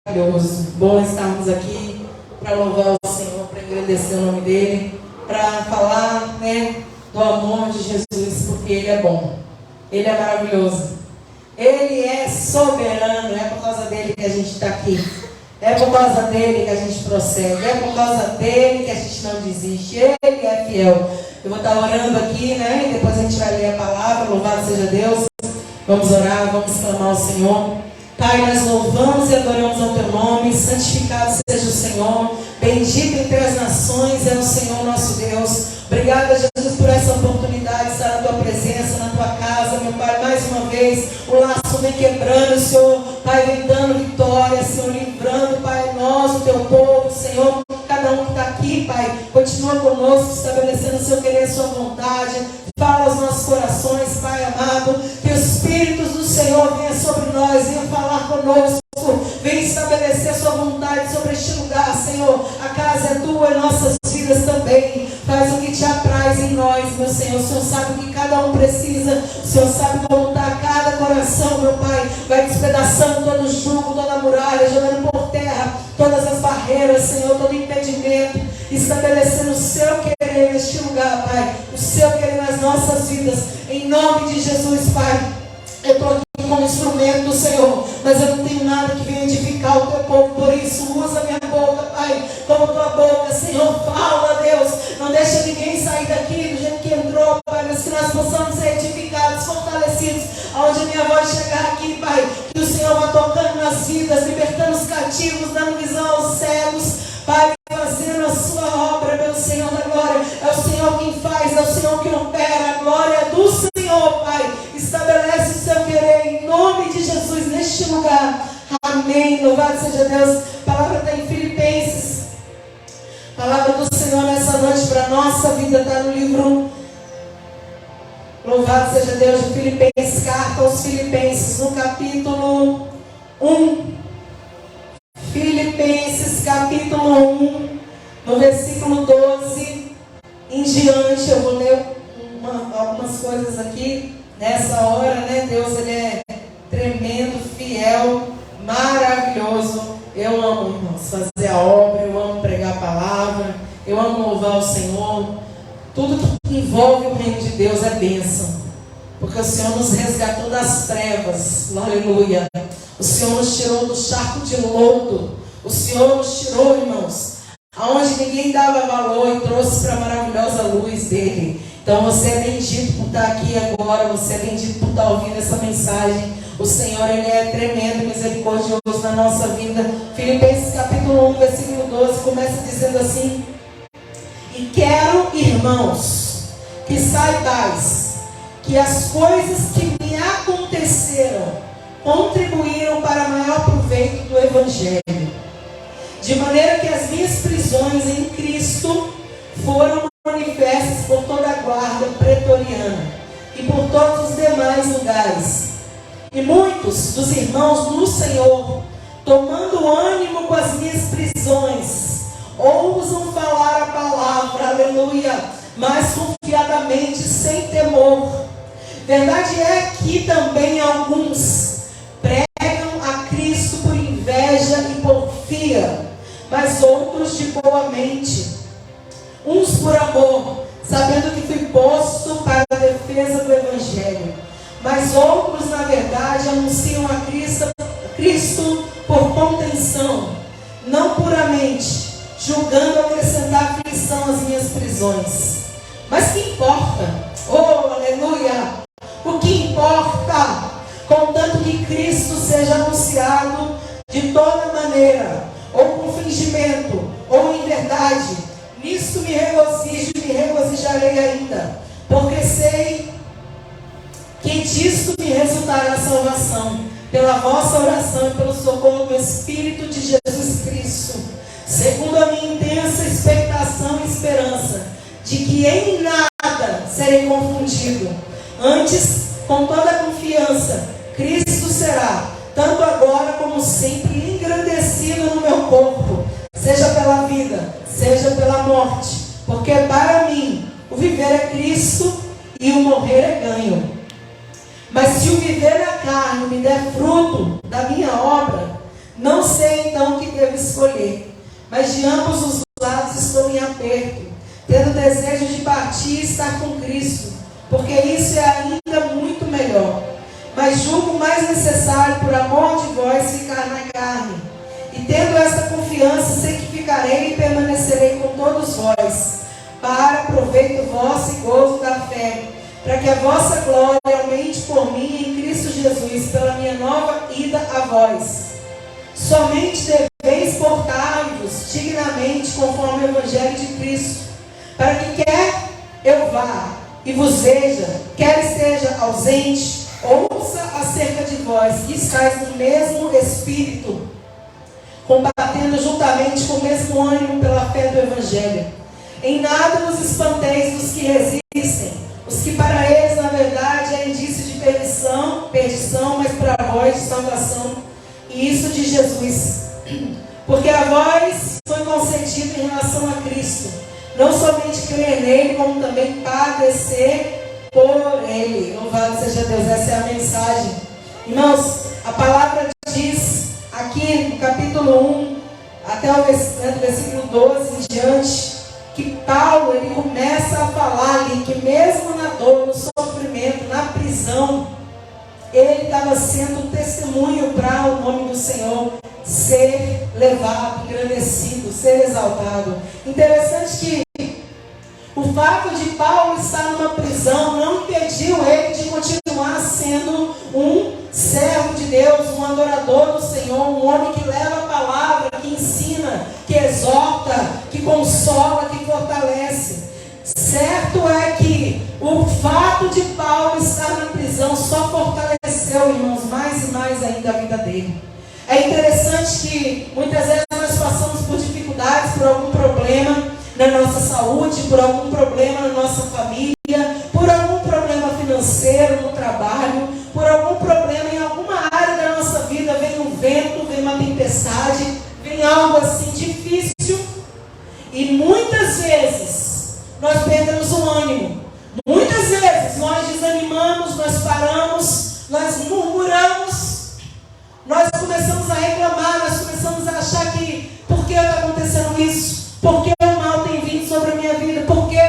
maravilhoso. Bom estarmos aqui para louvar o Senhor, para agradecer o nome dEle, para falar, do amor de Jesus, porque Ele é bom, Ele é maravilhoso, Ele é soberano. É por causa dEle que a gente está aqui, é por causa dEle que a gente prossegue, é por causa dEle que a gente não desiste. Ele é fiel. Eu vou estar orando aqui, e depois a gente vai ler a palavra. Louvado seja Deus. Vamos orar, vamos clamar ao Senhor. Pai, nós louvamos e adoramos ao Teu nome. Santificado seja o Senhor. Bendito entre as nações é o Senhor nosso Deus. Obrigada, Jesus, por essa oportunidade de estar na Tua presença, na Tua casa, meu Pai. Mais uma vez, o laço vem quebrando, Senhor. Pai, vem dando vitória, Senhor, livrando, Pai, nós, o Teu povo, Senhor. Cada um que está aqui, Pai, continua conosco, estabelecendo o Seu querer, a Sua vontade. Fala aos nossos corações, Pai amado. Que os Espíritos do Senhor venha sobre nós, venha falar conosco. Vem estabelecer a Sua vontade sobre este lugar, Senhor. A casa é Tua e nossas vidas também. Faz o que Te apraz em nós, meu Senhor. O Senhor sabe o que cada um precisa. O Senhor sabe como está cada coração, meu Pai. Vai despedaçando todo o jugo, toda a muralha, jogando por terra todas as barreiras, Senhor, todo impedimento. Estabelecendo o Seu querer neste lugar, Pai. O Seu querer nas nossas vidas. Em nome de Jesus, Pai. Eu estou aqui como instrumento do Senhor, mas eu não tenho nada que venha edificar o Teu povo. Por isso, usa minha boca, Pai, como Tua boca, Senhor. Fala, Deus. Não deixa ninguém sair daqui do jeito que entrou, Pai, mas que nós possamos ser edificados, fortalecidos, aonde a minha voz chegar aqui, Pai. Que o Senhor vá tocando nas vidas, libertando os cativos, dando visão aos cegos, Pai, fazendo a Sua obra, meu Senhor da glória. É o Senhor quem faz, é o Senhor que opera. A glória é do Senhor, Pai. Estabelece o Seu querer em nome de Jesus neste lugar. Amém. Louvado seja Deus. A palavra está em Filipenses. A palavra do Senhor nessa noite para a nossa vida está no livro. Louvado seja Deus, de Filipenses, carta aos Filipenses, no capítulo 1. Filipenses, capítulo 1, no versículo 12 em diante. Eu vou ler algumas coisas aqui nessa hora, Deus, Ele é tremendo, fiel, maravilhoso. Eu amo, irmãos, fazer a obra, eu amo pregar a palavra, eu amo louvar o Senhor. Tudo que envolve o reino de Deus é bênção, porque o Senhor nos resgatou das trevas, aleluia. O Senhor nos tirou do charco de lodo, o Senhor nos tirou, irmãos, aonde ninguém dava valor e trouxe para a maravilhosa luz dEle. Então você é bendito por estar aqui agora, você é bendito por estar ouvindo essa mensagem. O Senhor, Ele é tremendo, misericordioso na nossa vida. Filipenses capítulo 1, versículo 12, começa dizendo assim: e quero, irmãos, que saibais que as coisas que me aconteceram contribuíram para maior proveito do Evangelho, de maneira que as minhas prisões em Cristo foram manifestas por toda a guarda pretoriana e por todos os demais lugares. E muitos dos irmãos no Senhor, tomando ânimo com as minhas prisões, ousam falar a palavra, aleluia, mais confiadamente, sem temor. Verdade é que também alguns pregam a Cristo por inveja e porfia, mas outros de boa mente, uns por amor, sabendo que fui posto para a defesa do Evangelho, mas outros, na verdade, anunciam a Cristo por contenção, não puramente, julgando acrescentar aflição às minhas prisões. Mas que importa? Oh, aleluia! O que importa? Contanto que Cristo seja anunciado de toda maneira, ou com fingimento, ou em verdade. Nisto me regozijo e me regozijarei ainda, porque sei que disto me resultará a salvação, pela vossa oração e pelo socorro do Espírito de Jesus Cristo, segundo a minha intensa expectação e esperança, de que em nada serei confundido. Antes, com toda a confiança, Cristo será, tanto agora como sempre, engrandecido no meu corpo, seja pela vida, seja pela morte, porque para mim o viver é Cristo e o morrer é ganho. Mas se o viver na carne me der fruto da minha obra, Não sei então o que devo escolher, mas de ambos os lados estou em aperto, tendo desejo de partir e estar com Cristo, porque isso é ainda muito melhor. Mas julgo mais necessário, por amor de vós, ficar na carne. E tendo esta confiança, sei que ficarei e permanecerei com todos vós, para proveito vosso e gozo da fé, para que a vossa glória aumente por mim em Cristo Jesus, pela minha nova ida a vós. Somente deveis portar-vos dignamente conforme o Evangelho de Cristo, para que quer eu vá e vos veja, quer esteja ausente, ouça acerca de vós, que estáis no mesmo Espírito, combatendo juntamente com o mesmo ânimo pela fé do Evangelho. Em nada vos espanteis dos que resistem, os que para eles, na verdade, é indício de perdição, mas para vós de salvação, e isso de Jesus. Porque a vós foi concedido em relação a Cristo, não somente crer nele, como também padecer por ele. Louvado seja Deus, essa é a mensagem. Irmãos, a palavra diz aqui no capítulo 1, até o versículo 12 em diante, que Paulo, ele começa a falar ali, que mesmo na dor, no sofrimento, na prisão, ele estava sendo um testemunho para o nome do Senhor ser levado, engrandecido, ser exaltado. Interessante que o fato de Paulo estar numa prisão não impediu ele de continuar sendo um servo de Deus, um adorador do Senhor, um homem que leva a palavra, que ensina, que exorta, que consola, que fortalece. Certo é que o fato de Paulo estar na prisão só fortaleceu, irmãos, mais e mais ainda a vida dele. É interessante que muitas vezes nós passamos por dificuldades, por algum problema na nossa saúde, por algum problema na nossa família, por algum problema financeiro no trabalho, por algum problema em alguma área da nossa vida, vem um vento, vem uma tempestade, vem algo assim difícil, e muitas vezes nós perdemos o ânimo, muitas vezes nós desanimamos, nós paramos, nós murmuramos, nós começamos a reclamar, nós começamos a achar que por que está acontecendo isso? Por que o mal tem vindo sobre a minha vida? Por quê?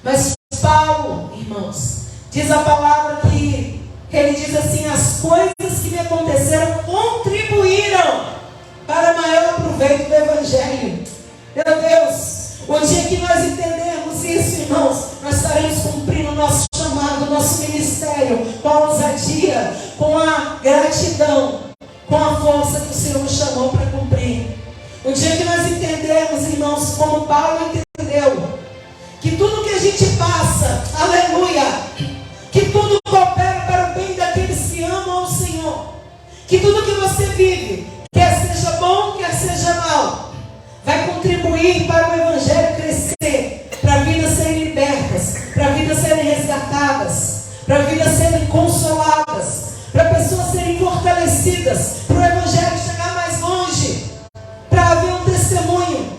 Mas Paulo, irmãos, diz a palavra que ele diz assim: as coisas que me aconteceram contribuíram para maior proveito do Evangelho. Meu Deus, o dia que nós entendermos isso, irmãos, nós estaremos cumprindo o nosso chamado, o nosso ministério, com a ousadia, com a gratidão, com a força que o Senhor nos chamou para cumprir. O dia que nós entendermos, irmãos, como Paulo entendeu, que tudo que a gente passa, aleluia, que tudo coopera para o bem daqueles que amam o Senhor, que tudo que você vive, quer seja bom, quer seja mal, vai contribuir para o Evangelho crescer, para vidas serem libertas, para vidas serem resgatadas, para vidas serem consoladas, para pessoas serem fortalecidas, para o Evangelho chegar mais longe, para haver um testemunho.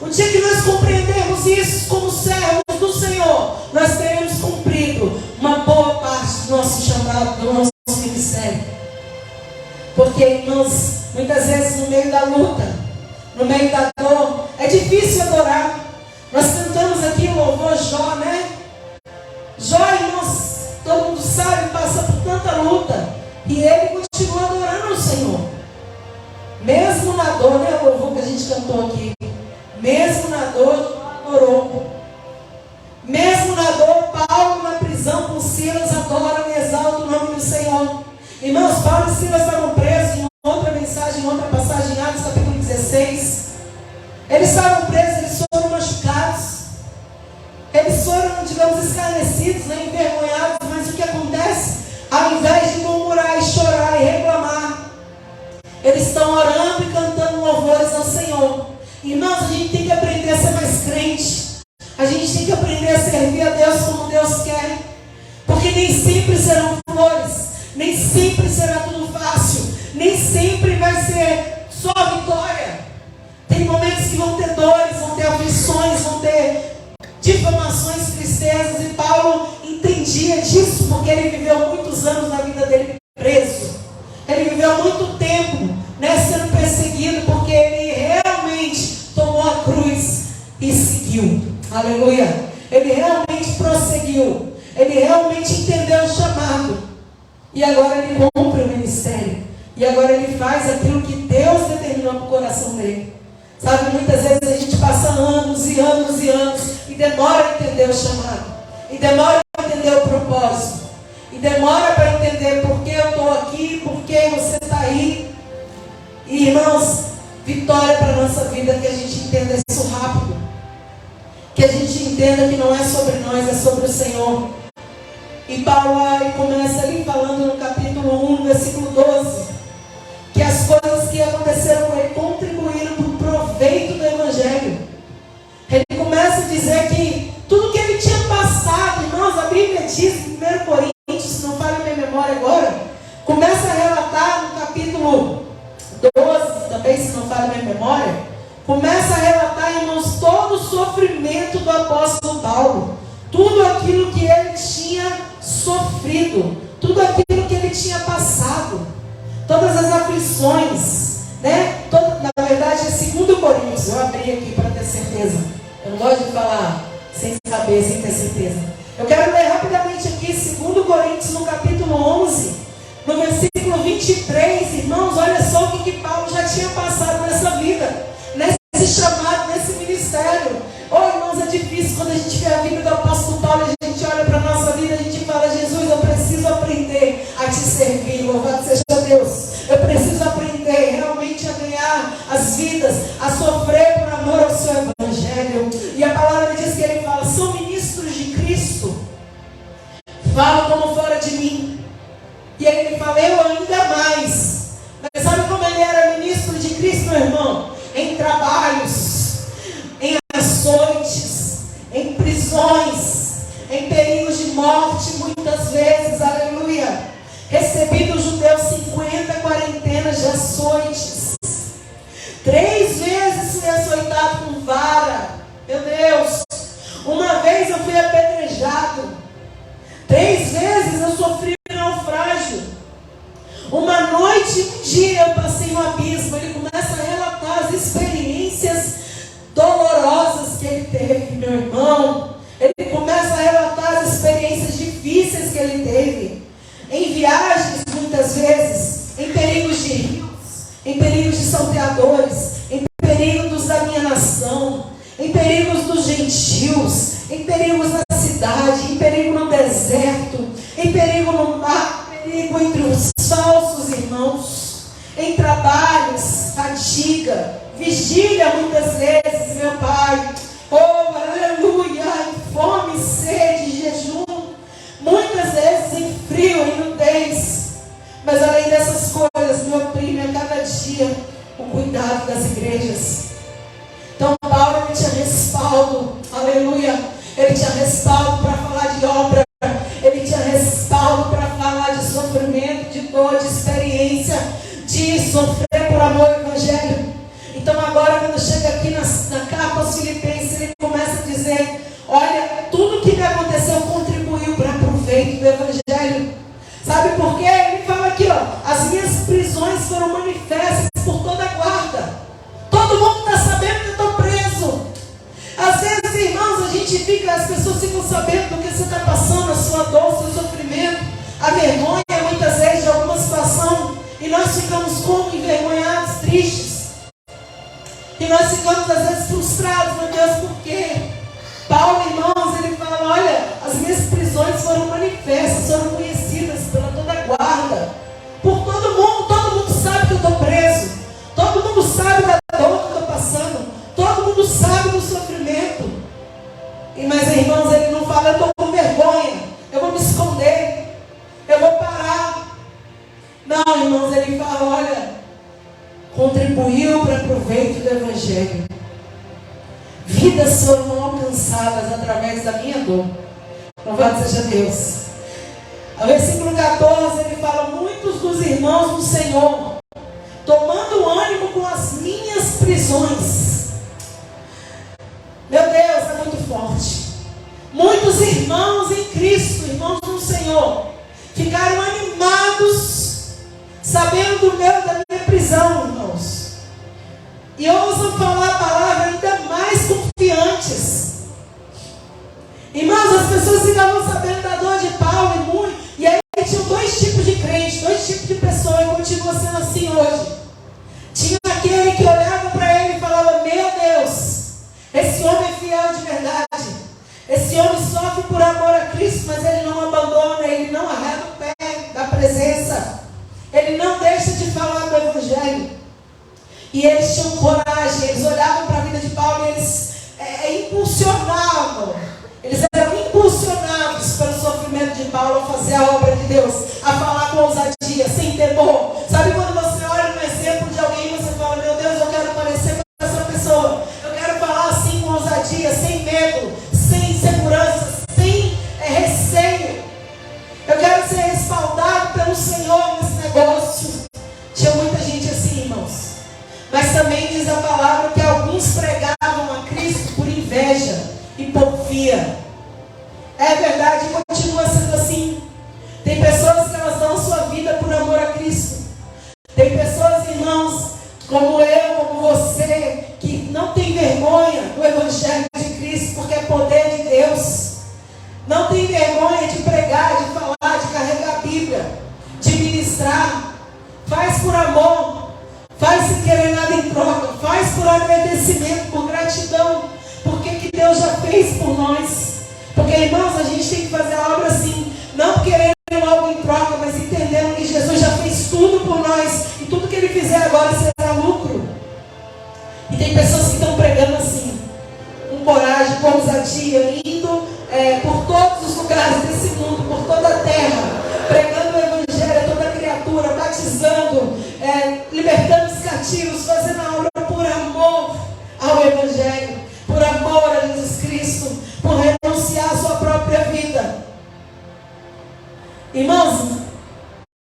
O dia que nós compreendermos isso como servos do Senhor, nós teremos cumprido uma boa parte do nosso chamado, do nosso ministério. Porque, irmãos, muitas vezes no meio da luta, no meio da dor, é difícil adorar. Nós cantamos aqui o louvor Jó, né? Jó, irmãos, todo mundo sabe, passa por tanta luta, e ele continua adorando o Senhor. Mesmo na dor, né? O louvor que a gente cantou aqui. Mesmo na dor, adorou. Mesmo na dor, Paulo na prisão com Silas adoram e exaltam o nome do Senhor. Irmãos, Paulo e Silas estavam presos em outra mensagem, em outra passagem, em Atos capítulo 16. Eles estavam presos, eles foram machucados, eles foram, digamos, escarnecidos, né, envergonhados. Mas o que acontece? Ao invés de murmurar e chorar e reclamar, eles estão orando e cantando louvores ao Senhor. Irmãos, a gente tem que aprender a ser mais crente. A gente tem que aprender a servir a Deus como Deus quer. Porque nem sempre serão flores, nem sempre será tudo fácil, nem sempre vai ser só vitória. Tem momentos que vão ter dores, vão ter aflições, vão ter difamações, tristezas. E Paulo entendia disso, porque ele viveu muitos anos da vida dele preso. Ele viveu Aleluia. Ele realmente prosseguiu. Ele realmente entendeu o chamado. E agora ele cumpre o ministério. E agora ele faz aquilo que Deus determinou para o coração dele. Sabe, muitas vezes a gente passa anos e anos e anos e demora a entender o chamado. E demora a entender o propósito. E demora para entender por que eu estou aqui, por que você está aí. E irmãos, vitória para a nossa vida, que a gente entenda isso rápido. Que a gente entenda que não é sobre nós, é sobre o Senhor. E Paulo aí começa ali falando no capítulo 1, versículo 12, que as coisas que aconteceram com ele contribuíram para o proveito do Evangelho. Ele começa a dizer que tudo que ele tinha passado, irmãos, a Bíblia diz em 1 Coríntios, se não falha a minha memória agora, começa a relatar no capítulo 12, também se não falha a minha memória, começa a relatar, irmãos, todo o sofrimento do apóstolo Paulo. Tudo aquilo que ele tinha sofrido, tudo aquilo que ele tinha passado, todas as aflições, né? Na verdade é 2 Coríntios, eu abri aqui para ter certeza. Eu não gosto de falar sem saber, sem ter certeza. Eu quero ler rapidamente aqui 2 Coríntios no capítulo 11, no versículo 23, irmãos, olha só o que Paulo já tinha passado nessa vida, nesse chamado, nesse ministério. Irmãos, é difícil quando a gente vê a vida do apóstolo Paulo, a gente olha para a nossa vida, a gente fala: Jesus, eu preciso aprender a te servir, louvado seja Deus. Eu preciso aprender realmente a ganhar as vidas, a sofrer por amor ao seu Evangelho. E a palavra diz que ele fala: são ministros de Cristo, falam como fora de mim. E aí ele fala: eu ainda mais. Mas sabe como ele era ministro de Cristo, meu irmão? Em trabalhos, em açoites, em prisões, em perigos de morte, muitas vezes, aleluia. Recebi dos judeus 50 quarentenas de açoites. 3 vezes fui açoitado com vara. Meu Deus. Uma vez eu fui apedrejado. 3 vezes eu sofri naufrágio. Uma noite e um dia eu passei no abismo. Ele começa a relatar as experiências dolorosas que ele teve, meu irmão. Ele começa a relatar as experiências difíceis que ele teve. Em viagens, muitas vezes, em perigos de rios, em perigos de salteadores, em perigos da minha nação, em perigos dos gentios, em perigos na cidade, em perigo no deserto, em perigo no mar, em perigo entre os falsos irmãos, em trabalhos, fadiga, vigília muitas vezes, meu Pai, aleluia, em fome, sede, jejum, muitas vezes em frio, em nudez. Mas além dessas coisas, me oprime a cada dia o cuidado das igrejas. Então Paulo, ele tinha respaldo, aleluia, ele tinha respaldo para falar de obra, ele tinha respaldo para falar de sofrimento, de dor, de experiência, de sofrer por amor ao Evangelho. Então agora, quando chega aqui na carta aos Filipenses, ele começa a dizer: olha, tudo que me aconteceu contribuiu para o proveito do Evangelho. Sabe por quê? Ele fala aqui, as minhas prisões foram manifestas por toda a guarda. Todo mundo está sabendo que eu estou preso. Às vezes, irmãos, as pessoas ficam sabendo do que você está passando, a sua dor, o seu sofrimento, a vergonha, muitas vezes, de alguma situação. E nós ficamos como? Envergonhados, tristes. E nós ficamos, às vezes, frustrados. Meu Deus, por quê? Paulo, irmãos, ele fala: olha, as minhas prisões foram manifestas, foram conhecidas pela toda a guarda, por todo mundo sabe que eu estou preso, todo mundo sabe da dor que eu estou passando, todo mundo sabe do sofrimento. Mas, irmãos, ele não fala: eu estou com vergonha, eu vou me esconder, eu vou parar. Não, irmãos, ele fala: olha, contribuiu para o proveito do Evangelho. Vidas foram alcançadas através da minha dor. Louvado seja Deus. No versículo 14 ele fala: muitos dos irmãos do Senhor, tomando ânimo com as minhas prisões. Meu Deus, é muito forte. Muitos irmãos em Cristo, irmãos do Senhor, ficaram animados, sabendo da minha prisão, irmãos. E ousam falar a palavra ainda mais confiantes. hoje. Tinha aquele que olhava para ele e falava: meu Deus, esse homem é fiel de verdade. Esse homem sofre por amor a Cristo, mas ele não abandona, ele não arreda o pé da presença. Ele não deixa de falar do Evangelho. E eles tinham coragem, eles olhavam para a vida de Paulo e eles impulsionavam. Eles eram impulsionados pelo sofrimento de Paulo a fazer a obra de Deus, a falar com ousadia, sem temor. Sabe quando você olha no exemplo de alguém e você fala: meu Deus, eu quero parecer com essa pessoa. Eu quero falar assim com ousadia, sem medo, sem insegurança, sem receio. Eu quero ser respaldado pelo Senhor nesse negócio. Tinha muita gente assim, irmãos. Mas também diz a palavra que alguns pregavam a Cristo por inveja e porfia. É verdade, continua sendo assim. Tem pessoas que elas dão sua vida por amor a Cristo. Tem pessoas, irmãos, como eu, como você, que não tem vergonha do Evangelho de Cristo, porque é poder de Deus. Não tem vergonha de pregar, de falar, de carregar a Bíblia, de ministrar. Faz por amor, faz sem querer nada em troca, faz por agradecimento, por gratidão, porque que Deus já fez por nós. Porque, irmãos, a gente tem que fazer a obra assim, não querendo algo em troca, mas entendendo que Jesus já fez tudo por nós, e tudo que Ele fizer agora será lucro. E tem pessoas que estão pregando assim, com coragem, com ousadia, indo por todos os lugares desse mundo, por toda a terra, pregando o Evangelho a toda criatura, batizando, libertando os cativos, fazendo a obra por amor ao Evangelho, por amor a Jesus Cristo, por renunciar à sua própria vida. Irmãos,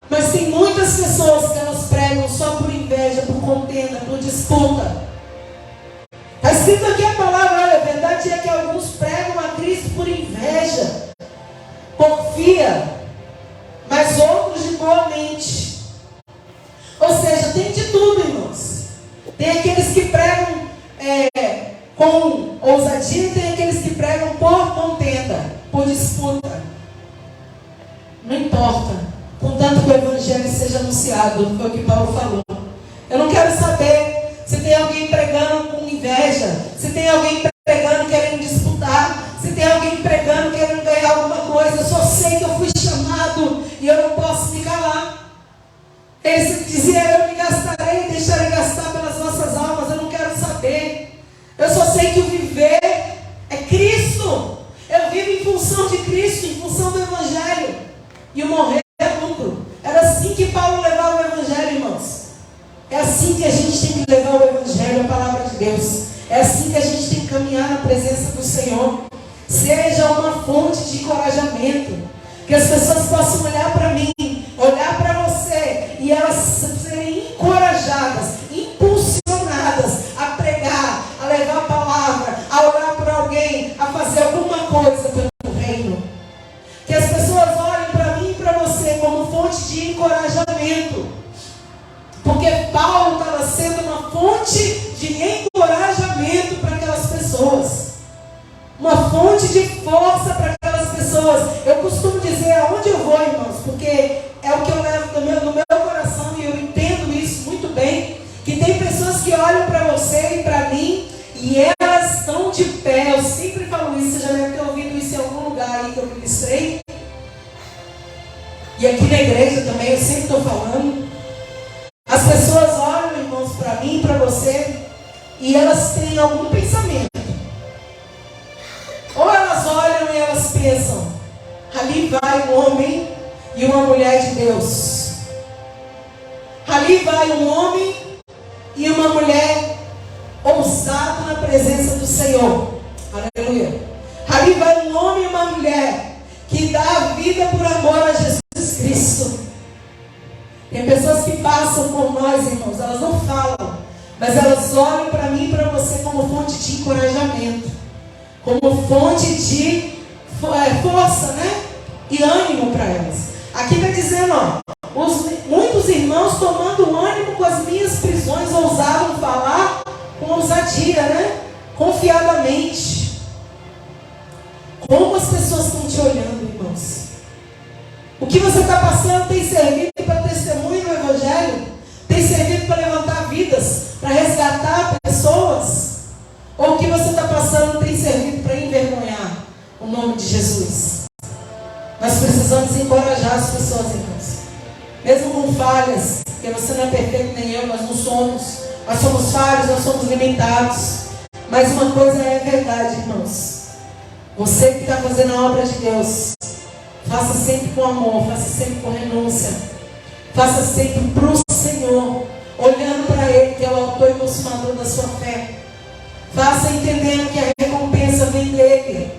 mas tem muitas pessoas que elas pregam só por inveja, por contenda, por disputa. Está escrito aqui a palavra: olha, a verdade é que alguns pregam a Cristo por inveja, porfia, mas outros de boa mente. Ou seja, tem de tudo, irmãos. Tem aqueles que pregam com ousadia, e tem aqueles que pregam por contenda, por disputa. Não importa, contanto que o Evangelho seja anunciado, foi o que Paulo falou. Eu não quero saber se tem alguém pregando com inveja, se tem alguém pregando querendo disputar, se tem alguém pregando querendo ganhar alguma coisa. Eu só sei que eu fui chamado e eu não posso me calar. Ele dizia: eu me gastarei e deixarei gastar pelas nossas almas. Eu não quero saber. Eu só sei que o viver é Cristo. Eu vivo em função de Cristo, em função do Evangelho. E o morrer é lucro. Era assim que Paulo levava o Evangelho, irmãos. É assim que a gente tem que levar o Evangelho, a palavra de Deus. É assim que a gente tem que caminhar na presença do Senhor. Seja uma fonte de encorajamento. Que as pessoas possam olhar para mim, olhar para você, e elas serem encorajadas, impulsionadas a pregar, a levar a palavra, a orar por alguém, a fazer alguma coisa pelo reino. Que as pessoas olhem para mim e para você como fonte de encorajamento. Porque Paulo estava sendo uma fonte de encorajamento para aquelas pessoas. Uma fonte de força para aquelas pessoas. Eu costumo dizer aonde eu vou, irmãos, porque é o que eu levo no meu coração, e eu entendo isso muito bem, que tem pessoas que olham para você e para mim, e elas estão de pé. Eu sempre falo isso, você já deve ter ouvido isso em algum lugar aí que eu ministrei. E aqui na igreja também, eu sempre estou falando. As pessoas olham, irmãos, para mim e para você, e elas têm algum pensamento. Ou elas olham e elas pensam: ali vai um homem e uma mulher de Deus. Ali vai um homem e uma mulher ousado na presença do Senhor. Aleluia. Ali vai um homem e uma mulher que dá a vida por amor a Jesus Cristo. Tem pessoas que passam por nós, irmãos, elas não falam, mas elas olham para mim e para você como fonte de encorajamento, como fonte de força, né? E ânimo para elas. Aqui está dizendo, muitos irmãos tomando ânimo com as minhas prisões ousavam falar com ousadia, né? Confiadamente. Como as pessoas estão te olhando, irmãos? O que você está passando tem servido para testemunho no Evangelho? Tem servido você não é perfeito, nem eu, nós não somos. Nós somos falhos, nós somos limitados. Mas uma coisa é verdade, irmãos. Você que está fazendo a obra de Deus, faça sempre com amor, faça sempre com renúncia. Faça sempre para o Senhor, olhando para Ele, que é o autor e consumador da sua fé. Faça entendendo que a recompensa vem dEle.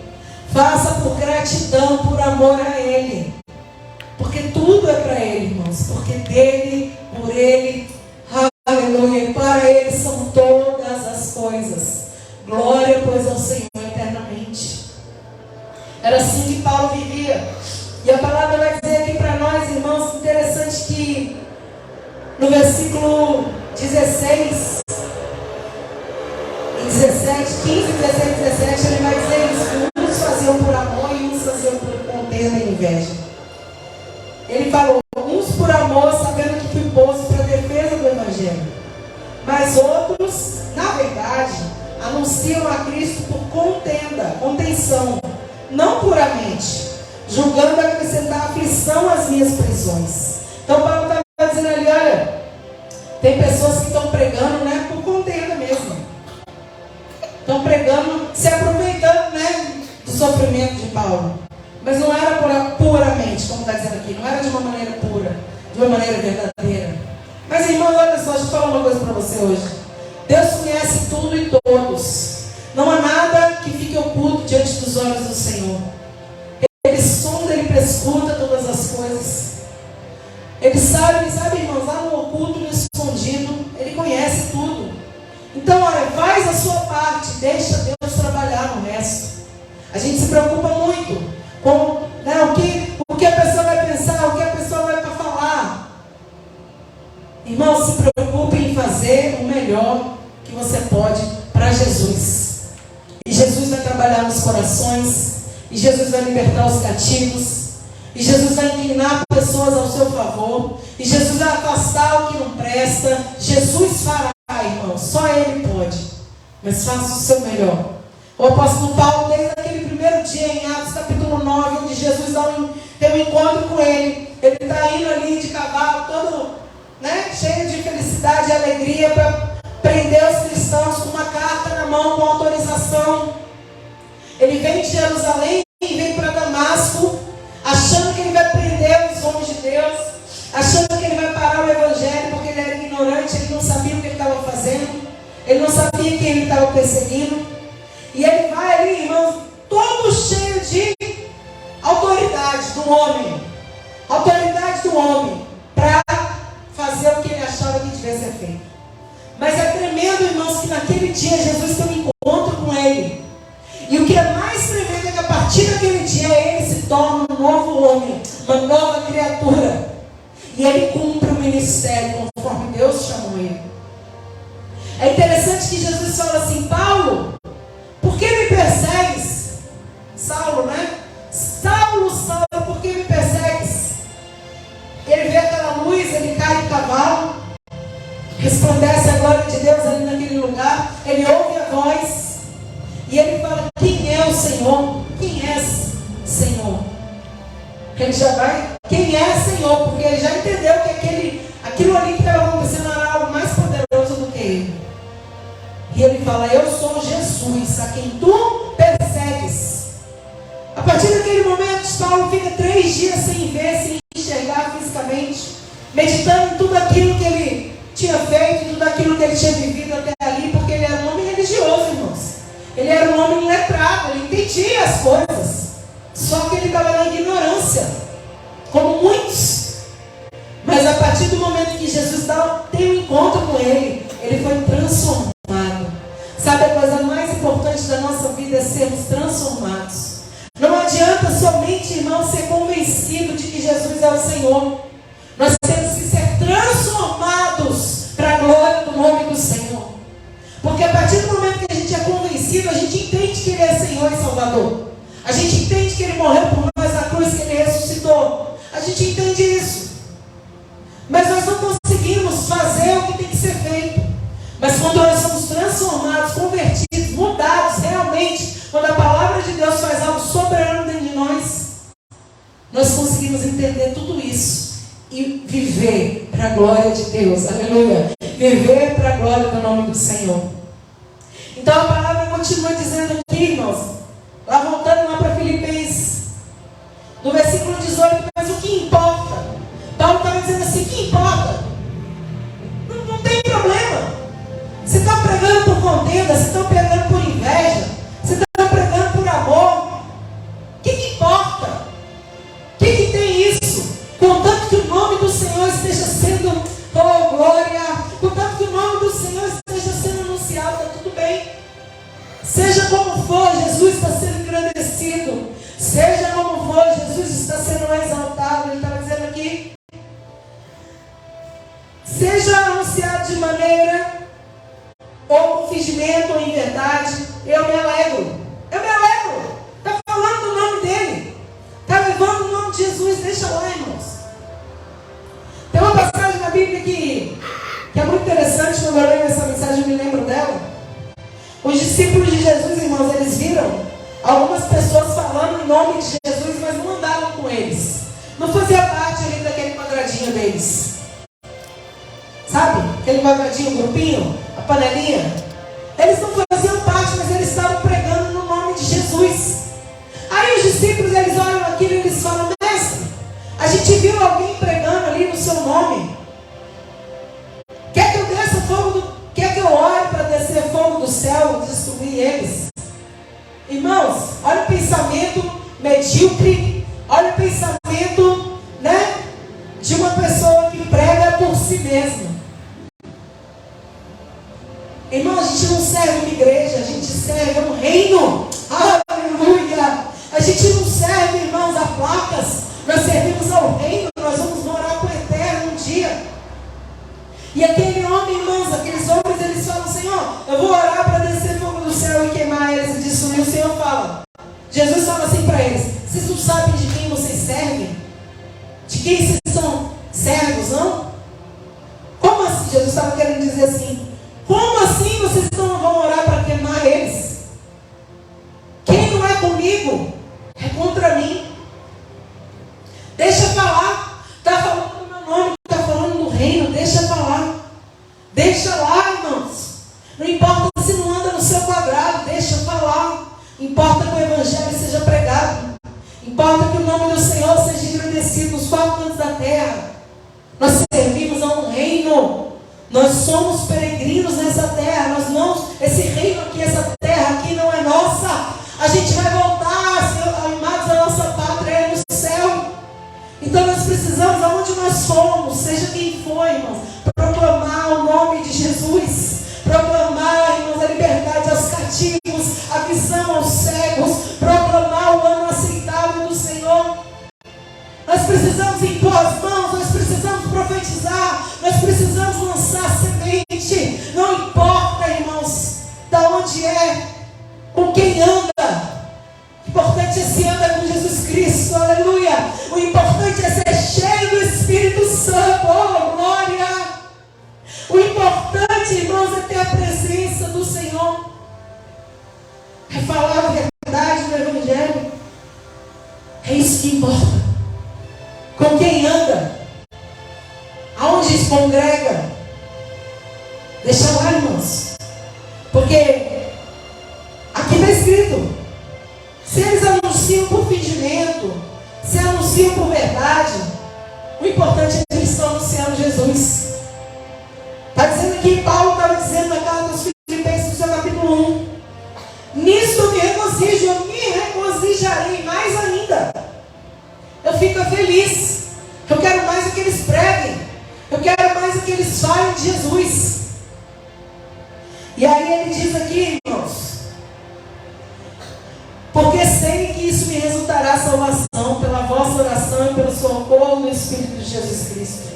Faça por gratidão, por amor a Ele. Porque tudo é para Ele, irmãos. Porque dEle, por Ele, aleluia, e para Ele são todas as coisas. Glória, pois, ao Senhor eternamente. Era assim que Paulo vivia. E a palavra vai dizer aqui para nós, irmãos, interessante que no versículo 16, 17, 15, 16, 17, ele vai dizer isso: uns faziam por amor e uns faziam por contenda e inveja. Ele falou, uns por amor, sabendo que fui posto para a defesa do Evangelho, mas outros, na verdade, anunciam a Cristo por contenda, contenção, não puramente, julgando acrescentar aflição às minhas prisões. Então Paulo está dizendo ali, olha, tem pessoas que estão pregando, né, por contenda mesmo. Estão pregando, se aproveitando, né, do sofrimento de Paulo. Mas não era puramente, como está dizendo aqui, não era de uma maneira pura, de uma maneira verdadeira. Mas irmãos, olha só, deixa eu falar uma coisa para você hoje. Deus conhece tudo e todos. Não há nada que fique oculto diante dos olhos do Senhor. Ele sonda, Ele prescruta todas as coisas. Ele sabe, irmãos, lá no oculto, no escondido, Ele conhece tudo. Então, olha, faz a sua parte, deixa Deus trabalhar no resto. A gente se preocupa muito com, né, o que a pessoa vai pensar, o que a pessoa vai falar. Irmãos, se preocupe em fazer o melhor que você pode para Jesus. E Jesus vai trabalhar nos corações, e Jesus vai libertar os cativos, e Jesus vai inclinar pessoas ao seu favor, e Jesus vai afastar o que não presta. Jesus fará, irmão, só Ele pode. Mas faça o seu melhor. O apóstolo Paulo, desde aquele primeiro dia em Atos capítulo 9, onde Jesus tem um encontro com ele está indo ali de cavalo, todo, né, cheio de felicidade e alegria, para prender os cristãos com uma carta na mão, com autorização. Ele vem de Jerusalém e vem para Damasco, achando que ele vai prender os homens de Deus, achando que ele vai parar o Evangelho, porque ele era ignorante, ele não sabia o que ele estava fazendo, ele não sabia quem ele estava perseguindo. E ele vai ali, irmãos, todo cheio de autoridade do homem, para fazer o que ele achava que devia ser feito. Mas é tremendo, irmãos, que naquele dia Jesus tem um encontro com ele. E o que é mais tremendo é que a partir daquele dia ele se torna um novo homem, uma nova criatura. E ele cumpre o ministério conforme Deus chamou ele. É interessante que Jesus fala assim: Paulo, por que me persegues? Saulo, né? Saulo, Saulo, por que me persegues? Ele vê aquela luz, ele cai do cavalo, resplandece a glória de Deus ali naquele lugar, ele ouve a voz, e ele fala: quem é o Senhor? Quem és, Senhor? Ele já vai, quem é Senhor? Porque ele já entendeu que aquilo ali que estava acontecendo era algo mais poderoso do que ele. E ele fala: eu sou Jesus, a quem tu persegues. A partir daquele momento, Paulo fica 3 dias sem ver, sem enxergar fisicamente, meditando em tudo aquilo que ele tinha feito, tudo aquilo que ele tinha vivido até ali, porque ele era um homem religioso, irmãos. Ele era um homem letrado, ele entendia as coisas, só que ele estava na ignorância, como muitos. Mas a partir do momento que Jesus tem um encontro com ele foi transformado. Sabe, a coisa mais importante da nossa vida é sermos transformados. Não adianta somente, irmão, ser convencido de que Jesus é o Senhor. Nós temos que ser transformados para a glória do nome do Senhor. Porque a partir do momento que a gente é convencido, a gente entende que Ele é Senhor e Salvador. A gente entende que Ele morreu por nós na cruz, que Ele ressuscitou. A gente entende isso. Mas nós não conseguimos fazer o que tem que ser feito. Mas quando nós somos transformados, convertidos, mudados realmente, quando a palavra de Deus faz algo soberano dentro de nós conseguimos entender tudo isso e viver para a glória de Deus, aleluia. Viver para a glória do nome do Senhor. Então a palavra continua dizendo aqui, irmãos, lá voltando lá para Filipenses, no versículo 18, mas o que importa? Paulo estava dizendo assim, o que importa? Não tem problema. Você está pregando por contenda, você está pregando por inveja, você está pregando por amor. O que importa? O que tem isso? Contanto que o nome do Senhor esteja sendo, oh glória, contanto que o nome do Senhor esteja sendo anunciado, está tudo bem. Seja como for, Jesus está sendo engrandecido. Seja como for, Jesus está sendo exaltado. Ele estava dizendo aqui, seja anunciado de maneira ou com fingimento ou em verdade, eu me alegro. Eu me alegro. Está falando do nome dele. Está levando o nome de Jesus. Deixa lá, irmãos. Tem uma passagem na Bíblia que é muito interessante. Quando eu leio essa mensagem, eu me lembro dela. Os discípulos de Jesus, irmãos, eles viram algumas pessoas falando em nome de Jesus, mas não andavam com eles. Não fazia parte ali daquele quadradinho deles. Sabe? Aquele quadradinho, o grupinho, a panelinha. Eles não faziam parte, mas eles estavam pregando no nome de Jesus. Aí os discípulos, eles olham aquilo e eles falam, mestre, a gente viu alguém pregando ali no seu nome. Quer que eu desça fogo quer que eu ore para descer fogo do céu e destruir eles? Irmãos, olha o pensamento medíocre, olha o pensamento, né, de uma pessoa que prega por si mesma. Irmão, a gente não serve uma igreja, a gente serve um reino. Aleluia! A gente não serve, irmãos, a placas. Nós servimos ao reino. Nós vamos morar com o eterno um dia. E aquele homem, irmãos, aqueles homens, eles falam, Senhor, eu vou orar para descer fogo do céu e queimar eles e destruir. O Senhor fala, Jesus fala assim para eles, vocês não sabem de quem vocês servem? De quem vocês são servos, não? Como assim? Jesus estava querendo dizer assim, como assim vocês não vão orar para queimar eles? Quem não é comigo é contra mim. Deixa falar. Está falando do meu nome, está falando do reino. Deixa falar. Deixa lá, irmãos. Não importa se não anda no seu quadrado. Deixa falar. Importa que o evangelho seja pregado. Importa que o nome do Senhor seja engrandecido nos quatro cantos da terra. Nós servimos a um reino. Nós somos peregrinos nessa terra. Nós não, esse reino aqui, essa terra aqui não é nossa. A gente vai voltar, Senhor, amados, a nossa pátria é no céu. Então nós precisamos, aonde nós formos, seja quem for, irmãos, proclamar o nome de Jesus. Proclamar, irmãos, a liberdade aos cativos, a visão aos cegos. Proclamar o ano aceitável do Senhor. Nós precisamos impor as mãos, nós precisamos profetizar, nós precisamos lançar semente. Não importa, irmãos, da onde é, com quem anda. O importante é se anda com Jesus Cristo, aleluia. O importante é ser cheio do Espírito Santo, oh glória. O importante, irmãos, é ter a presença do Senhor. É falar a verdade do Evangelho. É isso que importa. Com quem anda? Aonde se congrega? Deixa lá, irmãos. Porque aqui está escrito, se eles anunciam por fingimento, se anunciam por verdade, o importante é que eles estão anunciando Jesus. Está dizendo aqui, Paulo estava dizendo na carta aos Filipenses, no seu capítulo 1, nisso eu me regozijo, eu me regozijarei mais ainda. Eu fico feliz. Eu quero mais que eles preguem. Eu quero mais que eles falem de Jesus. E aí ele diz aqui, irmãos, porque sei que isso me resultará salvação pela vossa oração e pelo socorro no Espírito de Jesus Cristo.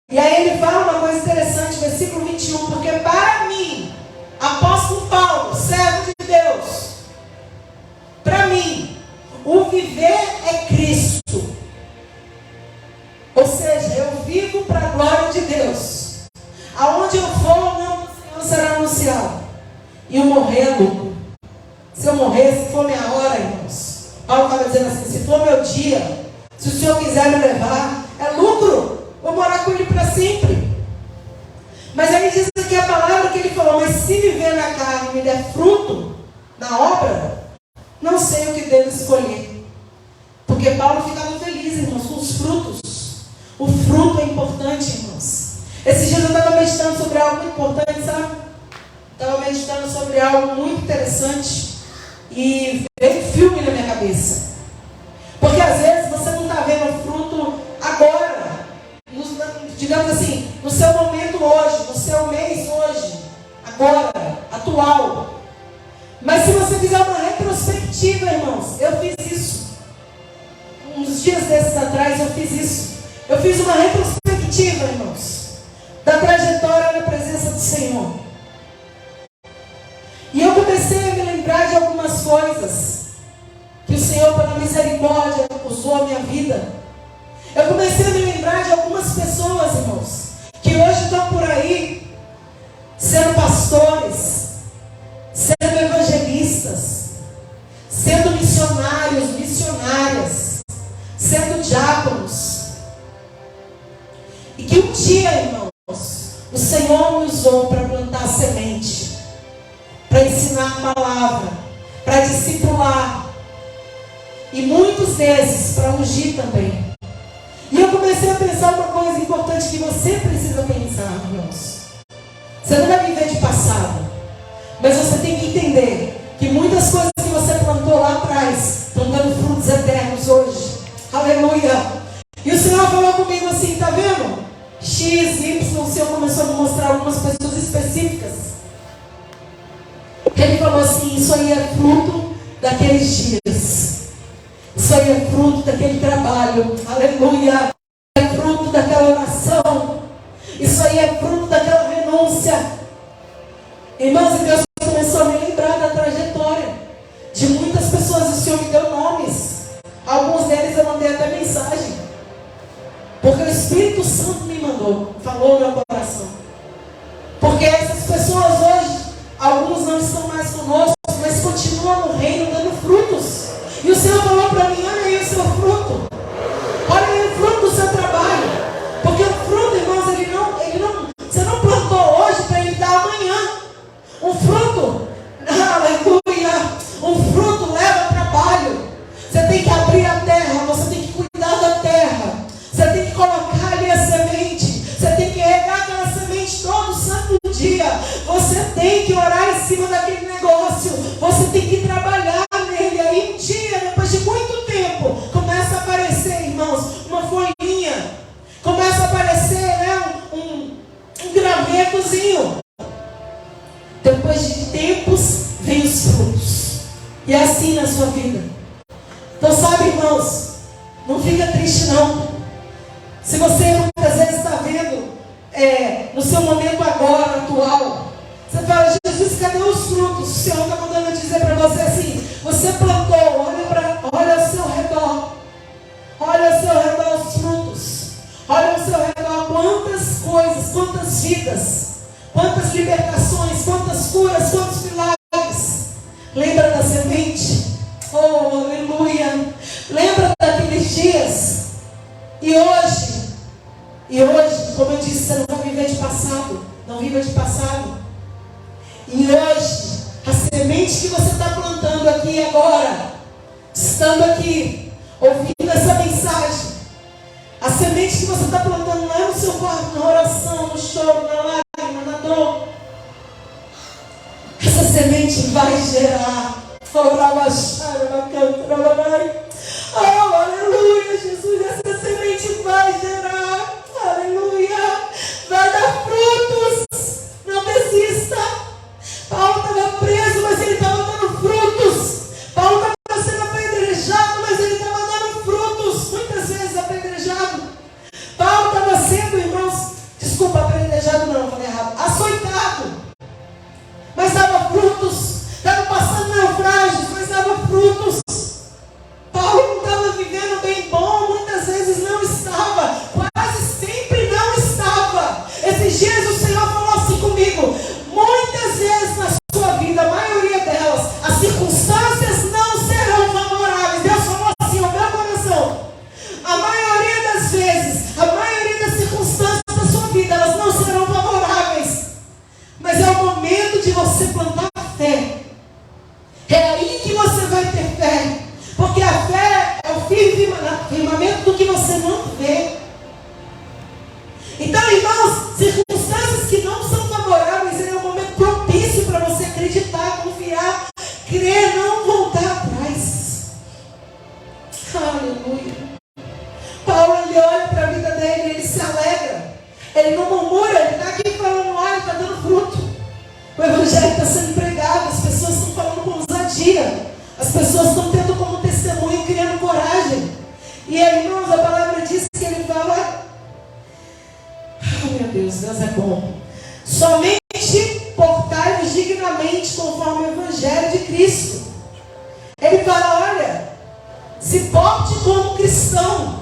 E aí ele fala uma coisa interessante, versículo 21, porque para mim, apóstolo Paulo, servo de Deus, para mim, o viver é Cristo. Ou seja, eu vivo para a glória de Deus. Aonde eu for, o nome do Senhor será anunciado. E o morrer é lucro. Se eu morrer, se for minha hora, irmãos. Paulo estava dizendo assim, se for meu dia, se o Senhor quiser me levar, é lucro. Vou morar com Ele para sempre. Mas aí diz aqui a palavra que ele falou: mas se viver na carne me der fruto na obra, não sei o que devo escolher. Porque Paulo ficava feliz, irmãos, com os frutos. O fruto é importante, irmãos. Esses dias eu estava meditando sobre algo muito importante, sabe? Estava meditando sobre algo muito interessante e veio um filme na minha cabeça. Porque às vezes você não está vendo o fruto agora, digamos assim, no seu momento hoje, no seu mês hoje, agora, atual. Mas se você fizer uma retrospectiva, irmãos, eu fiz isso. Uns dias desses atrás eu fiz isso. Eu fiz uma retrospectiva, irmãos, da trajetória na presença do Senhor. E eu comecei a me lembrar de algumas coisas que o Senhor, pela misericórdia, usou a minha vida. Eu comecei a me lembrar de algumas pessoas, irmãos, que hoje estão por aí, sendo pastores, sendo evangelistas, sendo missionários, missionárias, sendo diáconos. E que um dia, irmãos, o Senhor me usou para plantar semente, para ensinar a palavra, para discipular, e muitos desses para ungir também. E eu comecei a pensar uma coisa importante que você precisa pensar, irmãos. Você não vai viver de passado, mas você tem que entender que muitas coisas que você plantou lá atrás estão dando frutos eternos hoje. Aleluia! E o Senhor falou comigo assim, tá vendo? X, Y, o Senhor começou a me mostrar algumas pessoas específicas. Ele falou assim: isso aí é fruto daqueles dias. Isso aí é fruto daquele trabalho. Aleluia! É fruto daquela oração. Isso aí é fruto daquela renúncia. Irmãos, e Deus começou a me lembrar da trajetória de muitas pessoas. O Senhor me deu nomes. Alguns deles eu mandei até mensagem. Porque o Espírito Santo me mandou, falou no meu coração. Porque essas pessoas hoje, alguns não estão mais conosco, mas continuam no reino dando frutos. E o Senhor falou para mim: olha aí o seu fruto. Olha aí o fruto do seu trabalho. Porque o fruto, irmãos, você não plantou hoje para ele dar amanhã. Um fruto, aleluia, um fruto leva trabalho. Você tem que abrir a terra, você tem que cuidar da terra. Você tem que colocar ali a semente. Você tem que regar aquela semente todo santo dia. Você tem que orar em cima daquele negócio. Você tem que trabalhar nele. Aí um dia, depois de muito tempo, começa a aparecer, irmãos, uma folhinha. Começa a aparecer, né, um gravetozinho. Depois de tempos, vem os frutos. E é assim na sua vida. Então sabe, irmãos, não fica triste não. Se você muitas vezes está vendo no seu momento agora, atual, você fala: Jesus, cadê os frutos? O Senhor está mandando dizer para você assim: você plantou, olha ao seu redor. Olha ao seu redor os frutos. Olha ao seu redor quantas coisas, quantas vidas, quantas libertações, quantas curas, quantos milagres. Lembra da semente? Oh, aleluia! Lembra daqueles dias? E hoje, como eu disse, você não vai viver de passado. Não viva de passado. E hoje, a semente que você está plantando aqui agora, estando aqui, ouvindo essa mensagem, a semente que você está plantando lá no seu quarto, na oração, no choro, na lágrima, na dor, essa semente vai gerar. Oh, aleluia, Jesus, essa semente vai gerar, aleluia, vai dar frutos. Não desista. Paulo estava preso, mas ele estava dando frutos. Paulo estava sendo apedrejado, mas ele estava dando frutos. Muitas vezes apedrejado. Paulo estava sendo, irmãos, desculpa, apedrejado não, falei errado, açoitado, mas dava frutos. Estava passando naufrágios, mas dava frutos. O evangelho está sendo pregado, as pessoas estão falando com ousadia, as pessoas estão tendo como testemunho, criando coragem. E aí, irmãos, a palavra diz que ele fala, oh meu Deus, Deus é bom. Somente portai-vos dignamente conforme o evangelho de Cristo. Ele fala, olha, se porte como cristão,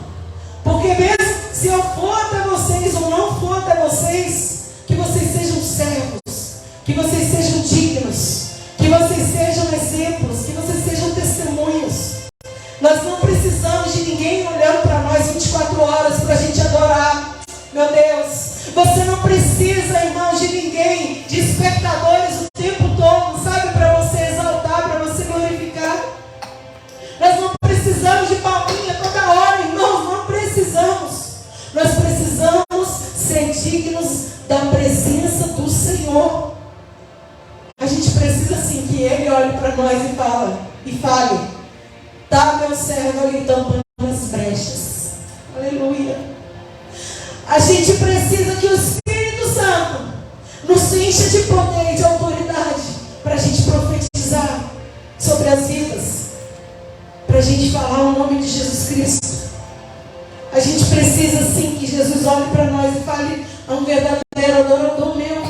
porque mesmo se eu for até vocês ou não for até vocês, que vocês sejam servos, que vocês sejam dignos, que vocês sejam exemplos, que vocês sejam testemunhos. Nós não precisamos de ninguém olhando para nós 24 horas para a gente adorar. Meu Deus, você não precisa, irmãos, de ninguém, de espectadores o tempo todo, sabe, para você exaltar, para você glorificar. Nós não precisamos de palminha toda hora, irmãos, não precisamos. Nós precisamos ser dignos da presença do Senhor. A gente precisa sim que Ele olhe para nós e fale, tá, meu servo ali tampando as brechas. Aleluia. A gente precisa que o Espírito Santo nos encha de poder e de autoridade para a gente profetizar sobre as vidas, para a gente falar o nome de Jesus Cristo. A gente precisa sim que Jesus olhe para nós e fale, é um verdadeiro adorador meu,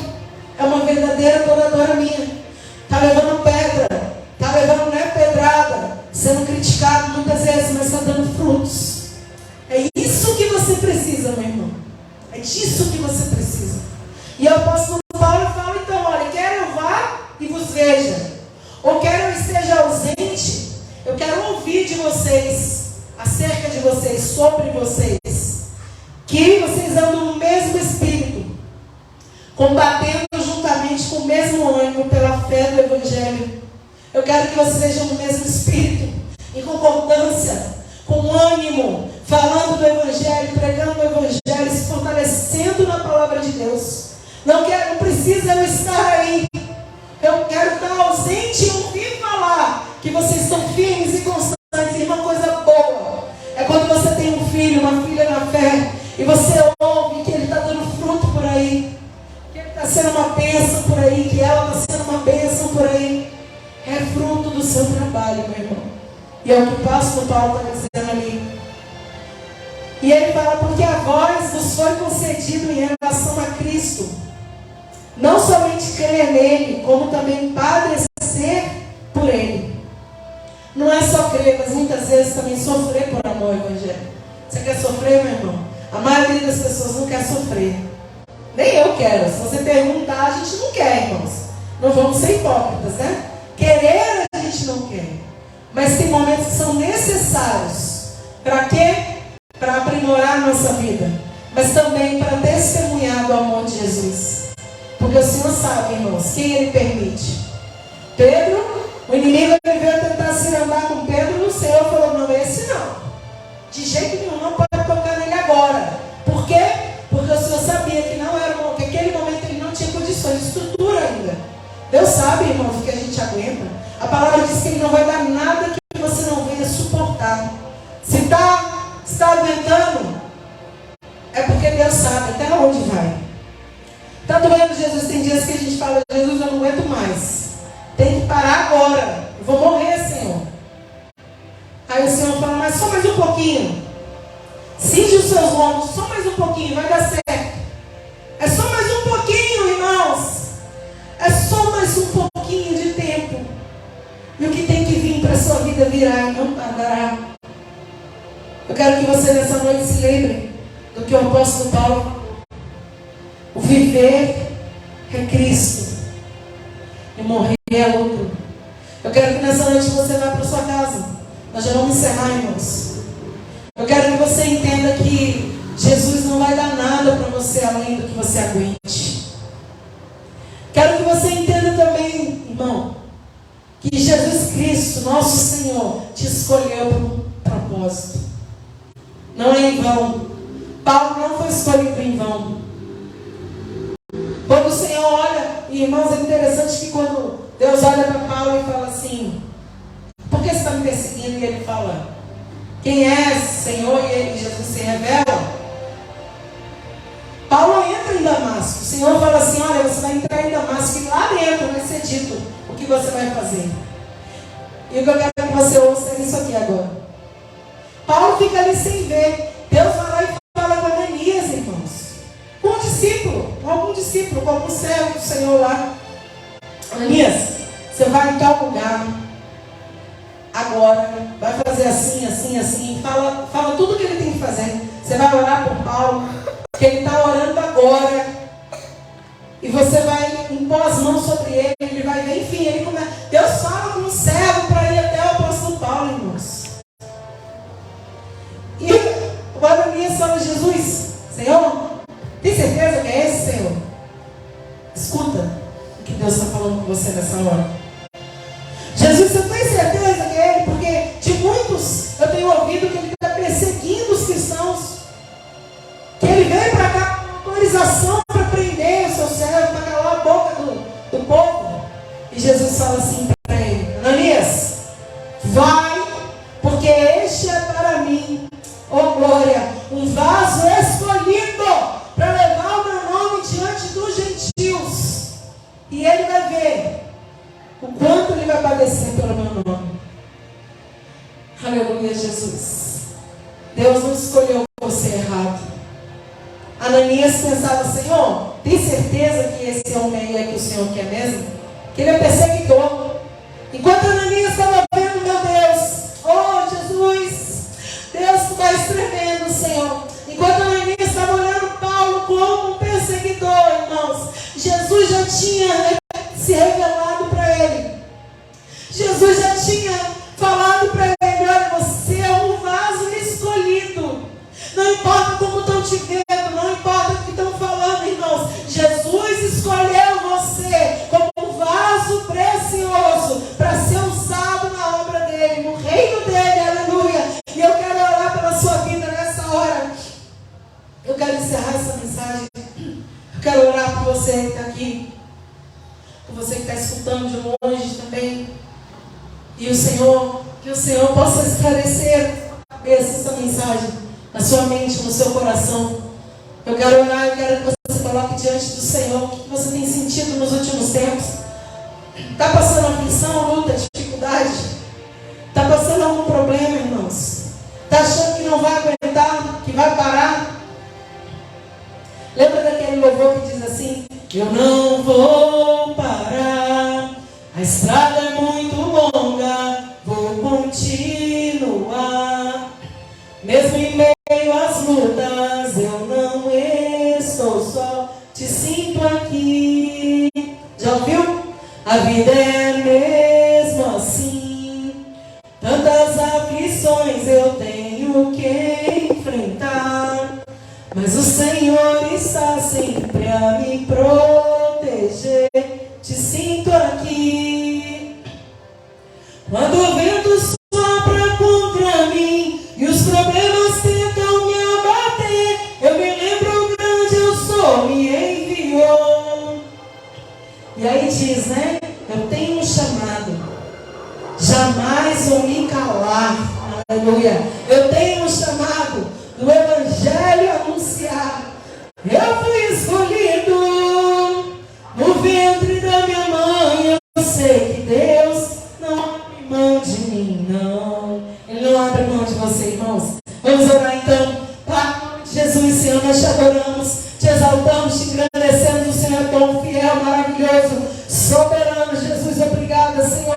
é uma verdadeira adoradora minha. Está levando pedra, está levando pedrada, sendo criticado muitas vezes, mas está dando frutos. É isso que você precisa, meu irmão. É disso que você precisa. E o apóstolo Paulo fala, então, olha, quer eu vá e vos veja, ou quer eu esteja ausente, eu quero ouvir de vocês, acerca de vocês, sobre vocês, que vocês andam no mesmo espírito, combatendo juntamente com o mesmo ânimo pela fé do Evangelho. Eu quero que vocês sejam no mesmo espírito, em concordância, com ânimo, falando do Evangelho, pregando o Evangelho, se fortalecendo na palavra de Deus. Não precisa eu estar aí. Eu quero estar ausente e ouvir falar que vocês são firmes e constantes. E uma coisa boa é quando você tem um filho, uma filha na fé, e você ouve que ele está dando fruto por aí, que ele está sendo uma bênção por aí, que ela está sendo uma bênção por aí. É fruto do seu trabalho, meu irmão. E é o que o pastor Paulo está dizendo ali. E ele fala, porque a vós vos foi concedido em relação a Cristo, não somente crer nele, como também padecer por ele. Não é só crer, mas muitas vezes também sofrer por amor ao Evangelho. Você quer sofrer, meu irmão? A maioria das pessoas não quer sofrer. Nem eu quero. Se você perguntar, a gente não quer, irmãos. Não vamos ser hipócritas, né? Querer a gente não quer. Mas tem momentos que são necessários. Para quê? Para aprimorar a nossa vida. Mas também para testemunhar do amor de Jesus. Porque o Senhor sabe, irmãos, quem Ele permite. Pedro, o inimigo veio tentar se andar com Pedro, e o Senhor falou, não, esse não. De jeito nenhum, não pode tocar nele agora. Por quê? Porque o Senhor sabia que não era que aquele momento ele não tinha condições de estrutura ainda. Deus sabe, irmãos, o que a gente aguenta. A palavra diz que Ele não vai dar nada que você não venha suportar. Se está aguentando, é porque Deus sabe até onde vai. Está doendo, Jesus? Tem dias que a gente fala, Jesus, eu não aguento mais. Tem que parar agora. Eu vou morrer, Senhor. Aí o Senhor fala, mas só mais um pouquinho. Cinge os seus lombos, só mais um pouquinho, vai dar certo. É só mais um pouquinho, irmãos. É só mais um pouquinho de tempo. E o que tem que vir para a sua vida virá e não tardará. Eu quero que você nessa noite se lembre do que o apóstolo Paulo falou. O viver é Cristo. E morrer é lucro. Eu quero que nessa noite você vá para sua casa. Nós já vamos encerrar, irmãos. Eu quero que você entenda que Jesus não vai dar nada para você além do que você aguente. Quero que você entenda também, irmão, que Jesus Cristo, nosso Senhor, te escolheu por um propósito. Não é em vão. Paulo não foi escolhido em vão. Quando o Senhor olha, e irmãos, é interessante que quando Deus olha para Paulo e fala assim, por que você está me perseguindo? E ele fala, quem é Senhor? E ele, Jesus, se revela. Paulo entra em Damasco. O Senhor fala assim, olha, você vai entrar em Damasco. E lá dentro que você vai fazer. E o que eu quero que você ouça é isso aqui agora. Paulo fica ali sem ver. Deus vai lá e fala com Ananias, irmãos. Com um discípulo, com algum servo do Senhor lá. Ananias, você vai em tal lugar. Agora, vai fazer assim, assim, assim. Fala tudo o que ele tem que fazer. Você vai orar por Paulo, que ele está orando agora. E você vai impor as mãos sobre ele, ele vai ver, enfim, ele começa. Deus fala com um servo para ir até o apóstolo Paulo, irmãos. E o Ananias fala: Jesus, Senhor, tem certeza que é esse, Senhor? Escuta o que Deus está falando com você nessa hora. Jesus, você tem certeza que é ele? Porque de muitos eu tenho ouvido que ele está perseguindo os cristãos. Que ele veio para cá com autorização para prender o seu servo, para calar a boca do povo. E Jesus fala assim para ele: Ananias, vai, porque este é para mim, ó glória, um vaso escolhido para levar o meu nome diante dos gentios. E ele vai ver o quanto ele vai padecer pelo meu nome. Aleluia, Jesus. Deus não escolheu você errado. Ananias pensava: Senhor, tem certeza que esse homem é que o Senhor quer mesmo? Que ele é perseguidor. Enquanto Ananias estava vendo, meu Deus, oh Jesus, Deus está tremendo, Senhor. Enquanto Ananias estava olhando Paulo como um perseguidor, irmãos, Jesus já tinha se revelado para ele. Jesus já tinha falado para ele: olha, você é um vaso escolhido. Não importa como estão te vendo, não importa o que estão falando, irmãos. Jesus escolheu você como um vaso precioso para ser usado na obra dele, no reino dele, aleluia. E eu quero orar pela sua vida nessa hora. Eu quero encerrar essa mensagem. Eu quero orar por você que está aqui, por você que está escutando de longe também. E o Senhor, que o Senhor possa esclarecer essa mensagem na sua mente, no seu coração. Eu quero orar, eu quero que você coloque diante do Senhor o que você tem sentido nos últimos tempos. Está passando aflição, luta, dificuldade? Está passando algum problema, irmãos? Está achando que não vai aguentar, que vai parar? Lembra daquele louvor que diz assim: eu não vou parar, a estrada é muito longa, vou continuar. Mesmo em meio às lutas, eu não estou só, te sinto aqui. Já ouviu? A vida é mesmo assim, tantas aflições eu tenho que enfrentar, mas o Senhor está sempre a me proteger. Te sinto aqui. Quando o vento sopra contra mim e os problemas tentam me abater, eu me lembro o grande eu sou me enviou. E aí diz, né? Eu tenho um chamado, jamais vou me calar. Aleluia. Eu tenho um chamado do Evangelho anunciado. Eu fui escolhido no ventre da minha mãe. Eu sei que Deus não abre mão de mim, não. Ele não abre mão de você, irmãos. Vamos orar então. Pai, em nome de Jesus, Senhor, nós te adoramos, te exaltamos, te engrandecemos. O Senhor é bom, fiel, maravilhoso, soberano. Jesus, obrigada, Senhor,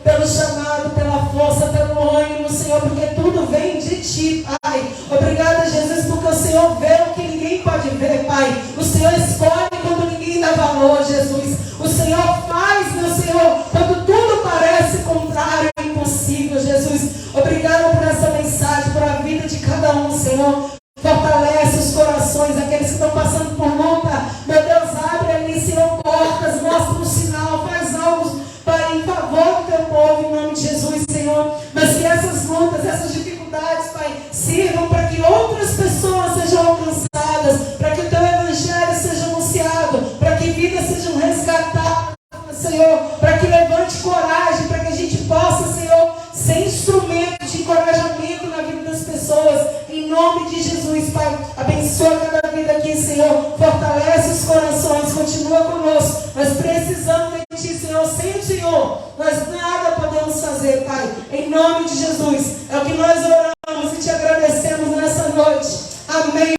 pelo chamado, pela força, pelo ânimo, Senhor, porque tudo vem de ti, Pai. Obrigada, Jesus, porque o Senhor vê o que ninguém pode ver, Pai. O Senhor escolhe quando ninguém dá valor, Jesus. O Senhor faz, meu Senhor, quando tudo parece contrário e impossível, Jesus. Obrigada por essa mensagem, por a vida de cada um, Senhor. Fortalece os corações, aqueles que estão passando por luta. Meu Deus, abre ali, Senhor, portas, mostra um sinal, faz algo, Pai, em favor do teu povo, em nome de Jesus, Senhor. Mas que essas lutas, essas dificuldades, Pai, sirvam para que outras pessoas sejam alcançadas, para que o teu evangelho seja anunciado, para que vidas sejam resgatadas, Senhor, nós nada podemos fazer, Pai. Em nome de Jesus,